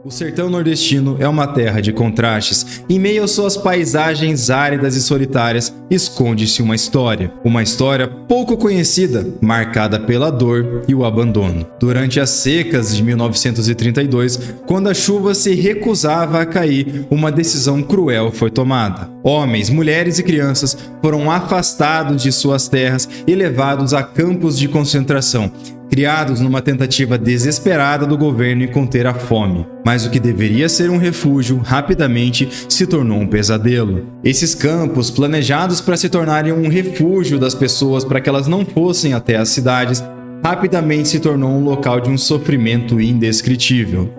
O sertão nordestino é uma terra de contrastes. Em meio às suas paisagens áridas e solitárias, esconde-se uma história pouco conhecida, marcada pela dor e o abandono. Durante as secas de 1932, quando a chuva se recusava a cair, uma decisão cruel foi tomada. Homens, mulheres e crianças foram afastados de suas terras e levados a campos de concentração, criados numa tentativa desesperada do governo em conter a fome. Mas o que deveria ser um refúgio, rapidamente se tornou um pesadelo. Esses campos, planejados para se tornarem um refúgio das pessoas para que elas não fossem até as cidades, rapidamente se tornou um local de um sofrimento indescritível.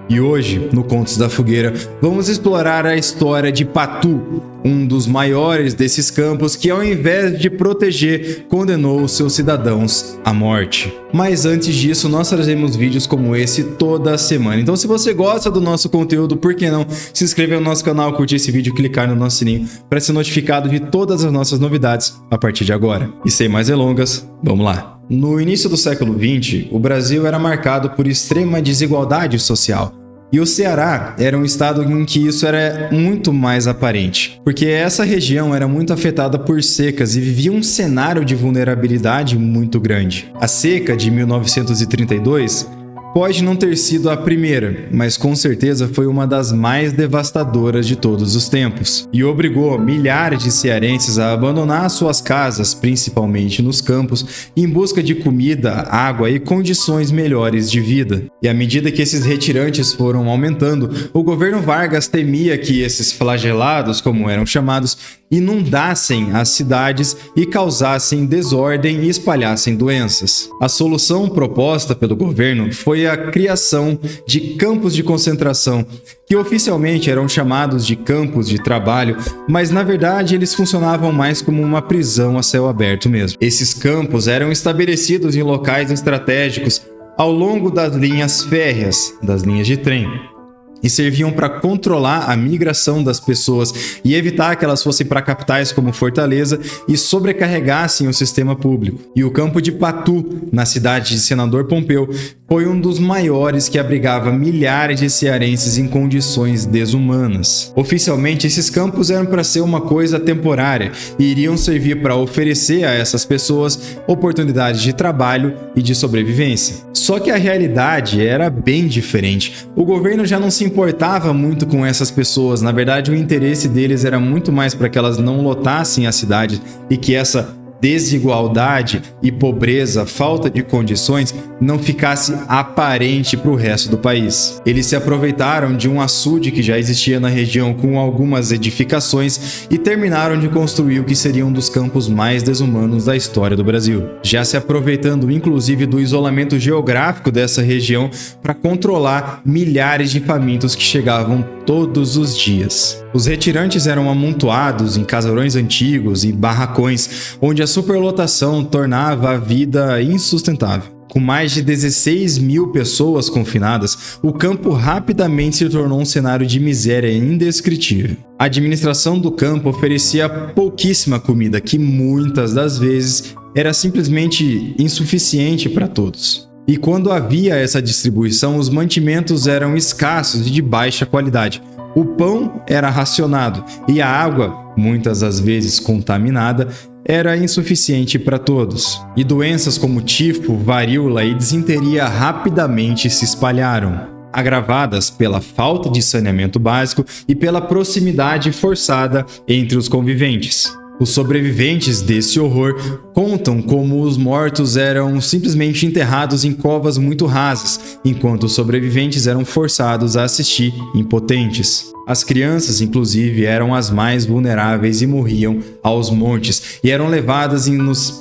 E hoje, no Contos da Fogueira, vamos explorar a história de Patu, um dos maiores desses campos que, ao invés de proteger, condenou seus cidadãos à morte. Mas antes disso, nós trazemos vídeos como esse toda semana. Então, se você gosta do nosso conteúdo, por que não se inscrever no nosso canal, curtir esse vídeo e clicar no nosso sininho para ser notificado de todas as nossas novidades a partir de agora. E sem mais delongas, vamos lá! No início do século XX, o Brasil era marcado por extrema desigualdade social. E o Ceará era um estado em que isso era muito mais aparente, porque essa região era muito afetada por secas e vivia um cenário de vulnerabilidade muito grande. A seca de 1932 pode não ter sido a primeira, mas com certeza foi uma das mais devastadoras de todos os tempos, e obrigou milhares de cearenses a abandonar suas casas, principalmente nos campos, em busca de comida, água e condições melhores de vida. E à medida que esses retirantes foram aumentando, o governo Vargas temia que esses flagelados, como eram chamados, inundassem as cidades e causassem desordem e espalhassem doenças. A solução proposta pelo governo foi a criação de campos de concentração, que oficialmente eram chamados de campos de trabalho, mas na verdade eles funcionavam mais como uma prisão a céu aberto mesmo. Esses campos eram estabelecidos em locais estratégicos ao longo das linhas férreas, das linhas de trem, e serviam para controlar a migração das pessoas e evitar que elas fossem para capitais como Fortaleza e sobrecarregassem o sistema público. E o campo de Patu, na cidade de Senador Pompeu, foi um dos maiores que abrigava milhares de cearenses em condições desumanas. Oficialmente, esses campos eram para ser uma coisa temporária e iriam servir para oferecer a essas pessoas oportunidades de trabalho e de sobrevivência. Só que a realidade era bem diferente. O governo já não se importava muito com essas pessoas. Na verdade, o interesse deles era muito mais para que elas não lotassem a cidade e que essa desigualdade e pobreza, falta de condições, não ficasse aparente para o resto do país. Eles se aproveitaram de um açude que já existia na região com algumas edificações e terminaram de construir o que seria um dos campos mais desumanos da história do Brasil, já se aproveitando inclusive do isolamento geográfico dessa região para controlar milhares de famintos que chegavam todos os dias. Os retirantes eram amontoados em casarões antigos e barracões, onde a superlotação tornava a vida insustentável. Com mais de 16 mil pessoas confinadas, o campo rapidamente se tornou um cenário de miséria indescritível. A administração do campo oferecia pouquíssima comida, que muitas das vezes era simplesmente insuficiente para todos. E quando havia essa distribuição, os mantimentos eram escassos e de baixa qualidade. O pão era racionado e a água, muitas das vezes contaminada, era insuficiente para todos. E doenças como tifo, varíola e disenteria rapidamente se espalharam, agravadas pela falta de saneamento básico e pela proximidade forçada entre os conviventes. Os sobreviventes desse horror contam como os mortos eram simplesmente enterrados em covas muito rasas, enquanto os sobreviventes eram forçados a assistir impotentes. As crianças, inclusive, eram as mais vulneráveis e morriam aos montes, e eram levadas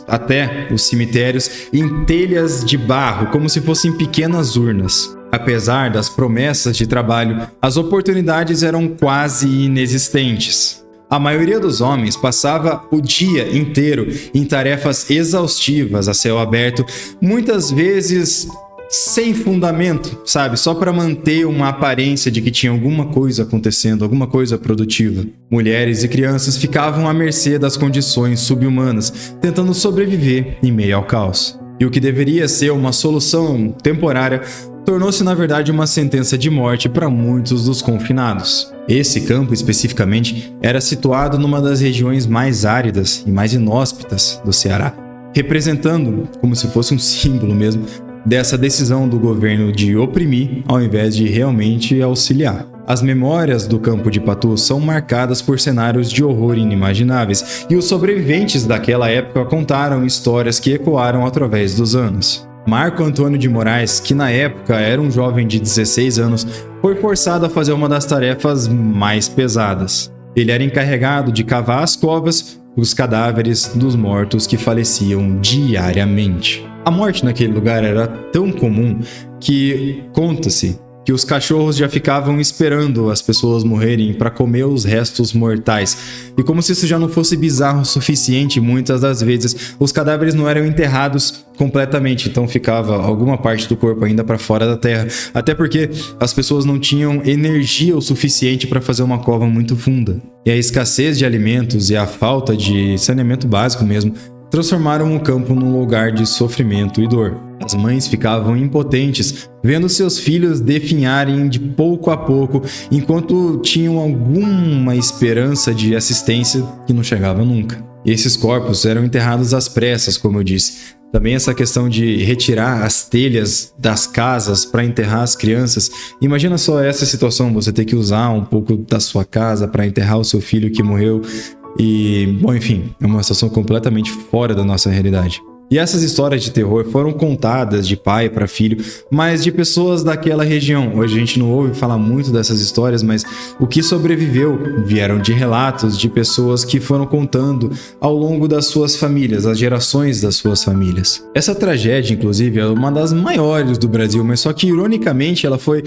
até os cemitérios em telhas de barro, como se fossem pequenas urnas. Apesar das promessas de trabalho, as oportunidades eram quase inexistentes. A maioria dos homens passava o dia inteiro em tarefas exaustivas a céu aberto, muitas vezes sem fundamento, sabe? Só para manter uma aparência de que tinha alguma coisa acontecendo, alguma coisa produtiva. Mulheres e crianças ficavam à mercê das condições subhumanas, tentando sobreviver em meio ao caos. E o que deveria ser uma solução temporária tornou-se na verdade uma sentença de morte para muitos dos confinados. Esse campo especificamente era situado numa das regiões mais áridas e mais inóspitas do Ceará, representando, como se fosse um símbolo mesmo, dessa decisão do governo de oprimir ao invés de realmente auxiliar. As memórias do campo de Patu são marcadas por cenários de horror inimagináveis, e os sobreviventes daquela época contaram histórias que ecoaram através dos anos. Marco Antônio de Moraes, que na época era um jovem de 16 anos, foi forçado a fazer uma das tarefas mais pesadas. Ele era encarregado de cavar as covas, os cadáveres dos mortos que faleciam diariamente. A morte naquele lugar era tão comum que conta-se que os cachorros já ficavam esperando as pessoas morrerem para comer os restos mortais. E como se isso já não fosse bizarro o suficiente, muitas das vezes os cadáveres não eram enterrados completamente, então ficava alguma parte do corpo ainda para fora da terra, até porque as pessoas não tinham energia o suficiente para fazer uma cova muito funda. E a escassez de alimentos e a falta de saneamento básico mesmo transformaram o campo num lugar de sofrimento e dor. As mães ficavam impotentes, vendo seus filhos definharem de pouco a pouco, enquanto tinham alguma esperança de assistência que não chegava nunca. E esses corpos eram enterrados às pressas, como eu disse. Também essa questão de retirar as telhas das casas para enterrar as crianças. Imagina só essa situação, você ter que usar um pouco da sua casa para enterrar o seu filho que morreu. E, bom, enfim, é uma situação completamente fora da nossa realidade. E essas histórias de terror foram contadas de pai para filho, mas de pessoas daquela região. Hoje a gente não ouve falar muito dessas histórias, mas o que sobreviveu vieram de relatos de pessoas que foram contando ao longo das suas famílias, as gerações das suas famílias. Essa tragédia, inclusive, é uma das maiores do Brasil, mas só que, ironicamente, ela foi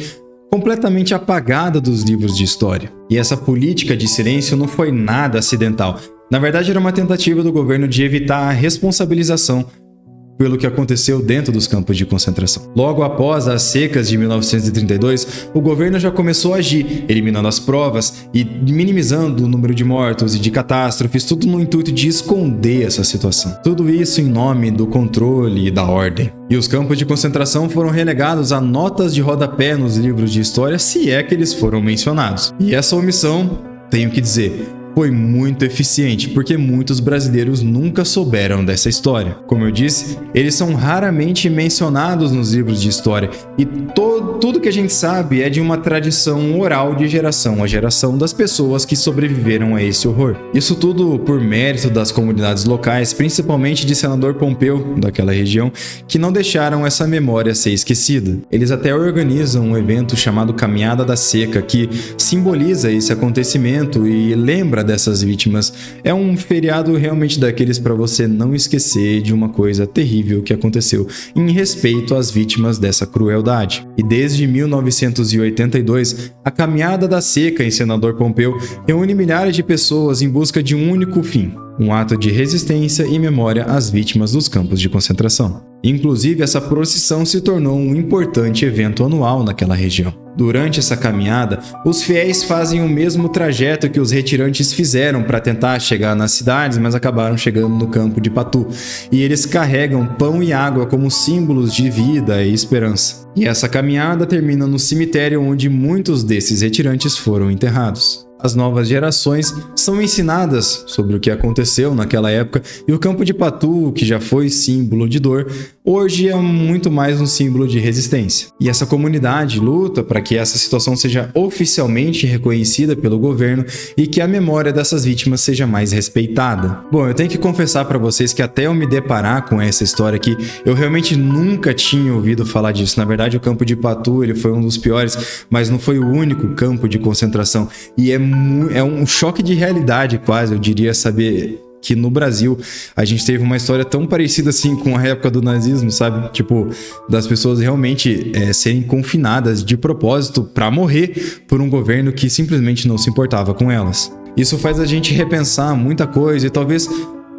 completamente apagada dos livros de história. E essa política de silêncio não foi nada acidental. Na verdade, era uma tentativa do governo de evitar a responsabilização pelo que aconteceu dentro dos campos de concentração. Logo após as secas de 1932, o governo já começou a agir, eliminando as provas e minimizando o número de mortos e de catástrofes, tudo no intuito de esconder essa situação. Tudo isso em nome do controle e da ordem. E os campos de concentração foram relegados a notas de rodapé nos livros de história, se é que eles foram mencionados. E essa omissão, tenho que dizer, foi muito eficiente, porque muitos brasileiros nunca souberam dessa história. Como eu disse, eles são raramente mencionados nos livros de história, e tudo que a gente sabe é de uma tradição oral de geração a geração das pessoas que sobreviveram a esse horror. Isso tudo por mérito das comunidades locais, principalmente de Senador Pompeu, daquela região, que não deixaram essa memória ser esquecida. Eles até organizam um evento chamado Caminhada da Seca, que simboliza esse acontecimento e lembra dessas vítimas. É um feriado realmente daqueles para você não esquecer de uma coisa terrível que aconteceu em respeito às vítimas dessa crueldade. E desde 1982, a Caminhada da Seca em Senador Pompeu reúne milhares de pessoas em busca de um único fim: um ato de resistência e memória às vítimas dos campos de concentração. Inclusive, essa procissão se tornou um importante evento anual naquela região. Durante essa caminhada, os fiéis fazem o mesmo trajeto que os retirantes fizeram para tentar chegar nas cidades, mas acabaram chegando no campo de Patu. E eles carregam pão e água como símbolos de vida e esperança. E essa caminhada termina no cemitério onde muitos desses retirantes foram enterrados. As novas gerações são ensinadas sobre o que aconteceu naquela época, e o campo de Patu, que já foi símbolo de dor, hoje é muito mais um símbolo de resistência. E essa comunidade luta para que essa situação seja oficialmente reconhecida pelo governo e que a memória dessas vítimas seja mais respeitada. Bom, eu tenho que confessar para vocês que até eu me deparar com essa história aqui, eu realmente nunca tinha ouvido falar disso. Na verdade, o campo de Patu ele foi um dos piores, mas não foi o único campo de concentração. E é um choque de realidade quase, eu diria, saber que no Brasil a gente teve uma história tão parecida assim com a época do nazismo, sabe? Tipo, das pessoas realmente serem confinadas de propósito para morrer por um governo que simplesmente não se importava com elas. Isso faz a gente repensar muita coisa e talvez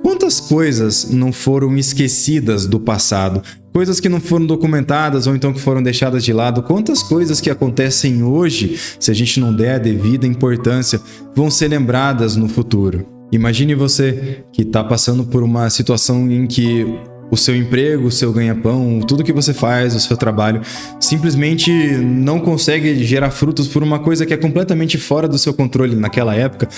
quantas coisas não foram esquecidas do passado, coisas que não foram documentadas ou então que foram deixadas de lado, quantas coisas que acontecem hoje, se a gente não der a devida importância, vão ser lembradas no futuro. Imagine você que está passando por uma situação em que o seu emprego, o seu ganha-pão, tudo que você faz, o seu trabalho, simplesmente não consegue gerar frutos por uma coisa que é completamente fora do seu controle. Naquela época,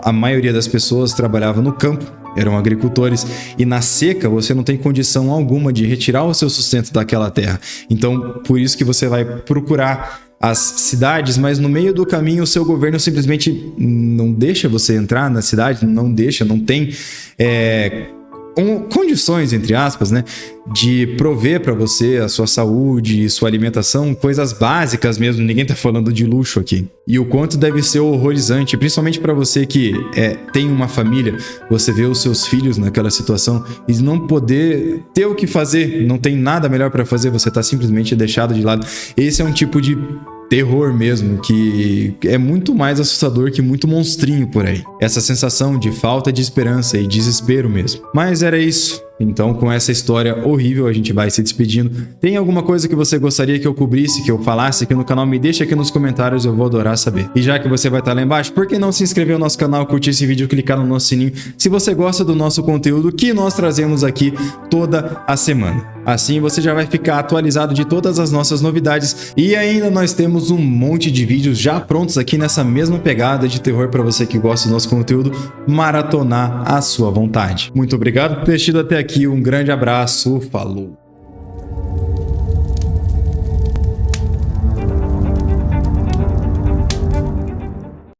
a maioria das pessoas trabalhava no campo, eram agricultores, e na seca você não tem condição alguma de retirar o seu sustento daquela terra. Então, por isso que você vai procurar as cidades, mas no meio do caminho o seu governo simplesmente não deixa você entrar na cidade, não tem condições, entre aspas, né, de prover para você a sua saúde, sua alimentação, coisas básicas mesmo. Ninguém tá falando de luxo aqui. E o quanto deve ser horrorizante, principalmente para você que tem uma família, você vê os seus filhos naquela situação e não poder ter o que fazer, não tem nada melhor para fazer, você tá simplesmente deixado de lado. Esse é um tipo de terror mesmo, que é muito mais assustador que muito monstrinho por aí. Essa sensação de falta de esperança e desespero mesmo. Mas era isso. Então, com essa história horrível, a gente vai se despedindo. Tem alguma coisa que você gostaria que eu cobrisse, que eu falasse aqui no canal? Me deixa aqui nos comentários, eu vou adorar saber. E já que você vai estar lá embaixo, por que não se inscrever no nosso canal, curtir esse vídeo, clicar no nosso sininho, se você gosta do nosso conteúdo que nós trazemos aqui toda a semana. Assim você já vai ficar atualizado de todas as nossas novidades. E ainda nós temos um monte de vídeos já prontos aqui nessa mesma pegada de terror para você que gosta do nosso conteúdo maratonar à sua vontade. Muito obrigado por ter assistido até aqui, um grande abraço, falou!